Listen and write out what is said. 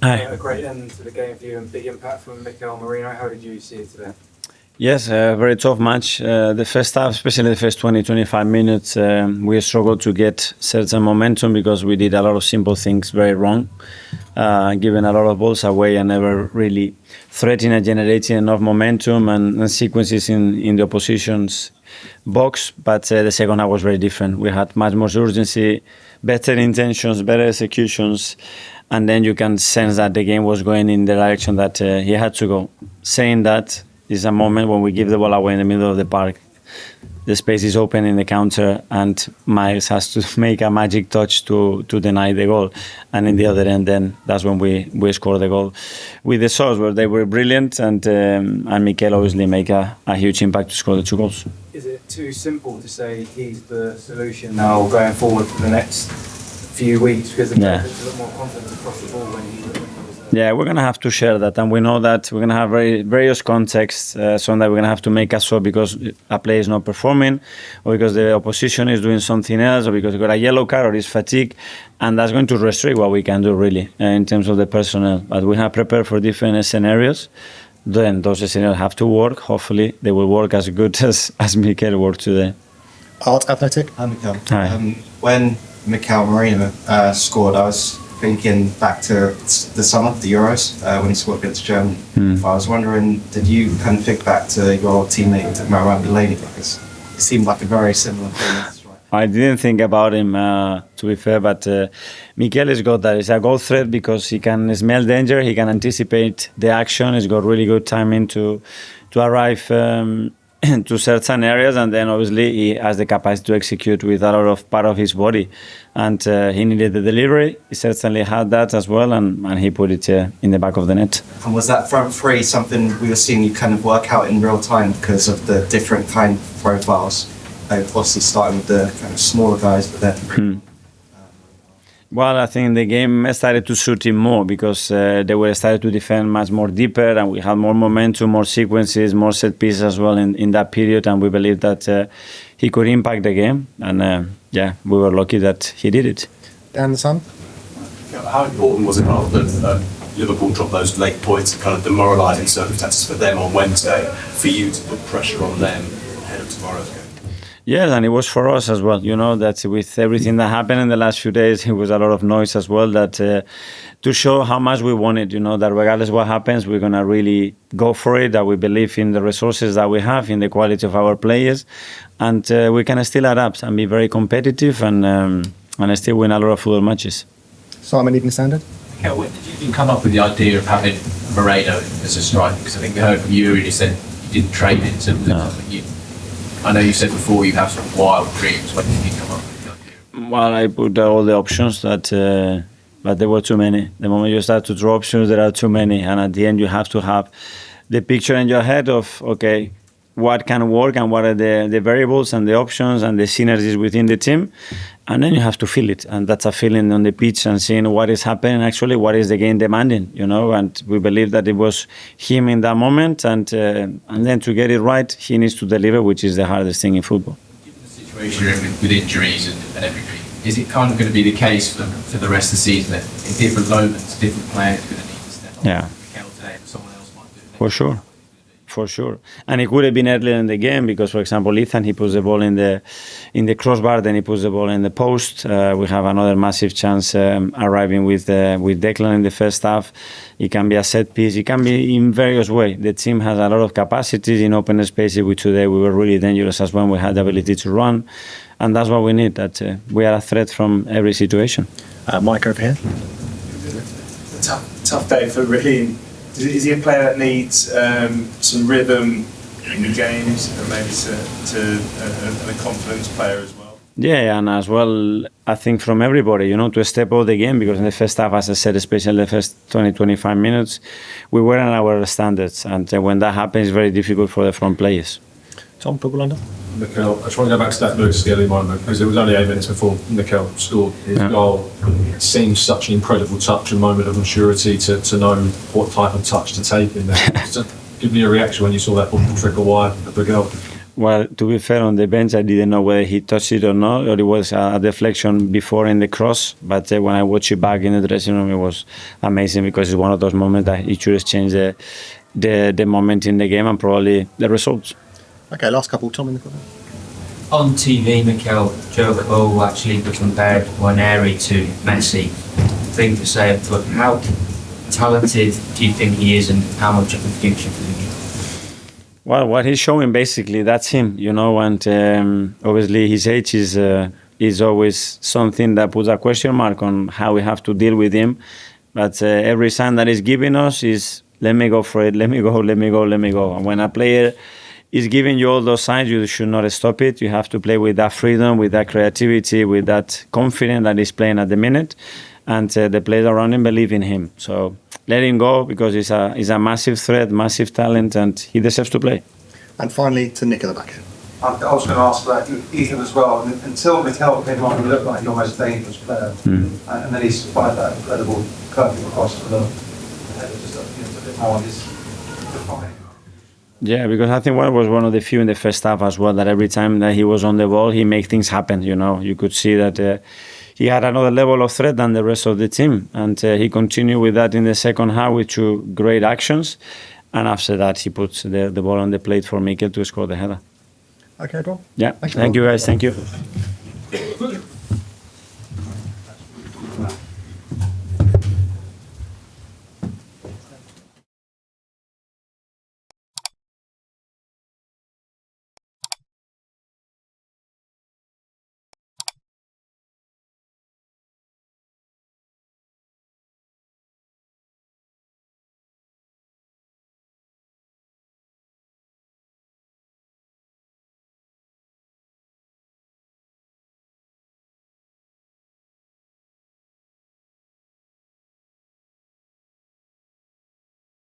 A great end to the game for you and big impact from Mikel Merino. How did you see it today? Yes, a very tough match. The first half, especially the first 20-25 minutes, we struggled to get certain momentum because we did a lot of simple things very wrong, giving a lot of balls away and never really threatening and generating enough momentum and sequences in the opposition's box. But the second half was very different. We had much more urgency, better intentions, better executions, and then you can sense that the game was going in the direction that he had to go. Saying that, is a moment when we give the ball away in the middle of the park. The space is open in the counter and Myles has to make a magic touch to deny the goal. And in the other end, then that's when we score the goal. With the subs, where they were brilliant and Mikel obviously make a huge impact to score the 2 goals. Is it too simple to say he's the solution now going forward for the next few weeks? Because the players a lot more confidence across the ball when he was there. Yeah, we're going to have to share that, and we know that we're going to have various contexts, so that we're going to have to make a swap because a player is not performing, or because the opposition is doing something else, or because we got a yellow card or is fatigue, and that's going to restrict what we can do really in terms of the personnel. But we have prepared for different scenarios. Then those scenarios have to work. Hopefully, they will work as good as Mikel worked today. Art Athletic. Hi, Mikel. Hi. When Mikel Merino scored, I was thinking back to the summer, the Euros, when he scored against Germany. I was wondering, did you kind of think back to your teammate Nwaneri? Because it seemed like a very similar thing. I didn't think about him, to be fair, but Mikel has got that. He's a goal threat because he can smell danger, he can anticipate the action, he's got really good timing to arrive to certain areas, and then obviously he has the capacity to execute with a lot of part of his body. And he needed the delivery. He certainly had that as well, and he put it in the back of the net. And was that front three something we were seeing you kind of work out in real time because of the different kind of profiles? Obviously starting with the kind of smaller guys, but then... Well, I think the game started to suit him more because they were started to defend much more deeper, and we had more momentum, more sequences, more set pieces as well in that period, and we believed that he could impact the game, and we were lucky that he did it. Dan the Sun. How important was it that Liverpool dropped those late points and kind of demoralising circumstances for them on Wednesday for you to put pressure on them ahead of tomorrow's game? Yes, and it was for us as well. You know, that with everything that happened in the last few days, it was a lot of noise as well, that to show how much we wanted, you know, that regardless what happens, we're going to really go for it, that we believe in the resources that we have, in the quality of our players, and we can still adapt and be very competitive and still win a lot of football matches. Simon Evening Standard. Okay, when did you come up with the idea of having Merino as a striker? Because I think we heard from you, you said you didn't train it, so I know you said before you have some wild dreams. When did you come up with the idea? Well, I put all the options, but there were too many. The moment you start to draw options, there are too many, and at the end you have to have the picture in your head of, okay, what can work and what are the variables and the options and the synergies within the team, and then you have to feel it, and that's a feeling on the pitch and seeing what is happening actually, what is the game demanding, you know, and we believe that it was him in that moment, and then to get it right, he needs to deliver, which is the hardest thing in football. Given the situation you're in with injuries and everything, is it kind of going to be the case for the rest of the season that in different moments, different players are going to need to step up? Yeah. Mikel today, someone else might do it. For sure. For sure, and it could have been earlier in the game because, for example, Ethan, he puts the ball in the crossbar, then he puts the ball in the post. We have another massive chance arriving with Declan in the first half. It can be a set piece. It can be in various ways. The team has a lot of capacities in open spaces. Which today we were really dangerous as when we had the ability to run, and that's what we need. That we are a threat from every situation. Mike over here. Tough day for Raheem. Is he a player that needs some rhythm in the games and maybe a confidence player as well? Yeah, and as well, I think from everybody, you know, to step out the game, because in the first half, as I said, especially the first 20-25 minutes, we weren't at our standards, and when that happens, it's very difficult for the front players. Tom, Football London. Mikel, I just want to go back to that Lewis Skelly moment because it was only 8 minutes before Mikel scored his goal. It seems such an incredible touch, a moment of maturity to know what type of touch to take in there. Just give me a reaction when you saw that ball trickle wide of the goal. Well, to be fair, on the bench, I didn't know whether he touched it or not, or it was a deflection before in the cross. But when I watched it back in the dressing room, it was amazing because it's one of those moments that it should change the moment in the game and probably the results. Okay, last couple. Tom in the corner. On TV, Mikel, Joe Cole actually compared Nwaneri to Messi. Thing to say, but how talented do you think he is and how much of a future for him? Well, what he's showing basically, that's him, you know, and obviously his age is always something that puts a question mark on how we have to deal with him. But every sign that he's giving us is, let me go for it, let me go, let me go, let me go. And when a player is giving you all those signs, you should not stop it. You have to play with that freedom, with that creativity, with that confidence that he's playing at the minute. And the players around him believe in him. So let him go because he's a massive threat, massive talent, and he deserves to play. And finally, to Nick at the back. I was going to ask about Ethan as well. Until Mikel came on, he looked like the most dangerous player. And then he spied that incredible curving across the middle. And it was just a bit more on his defining. Yeah, because I think Warren was one of the few in the first half as well that every time that he was on the ball, he made things happen, you know. You could see that he had another level of threat than the rest of the team. And he continued with that in the second half with 2 great actions. And after that, he puts the ball on the plate for Mikel to score the header. Okay, Paul. Yeah, thank you guys, thank you.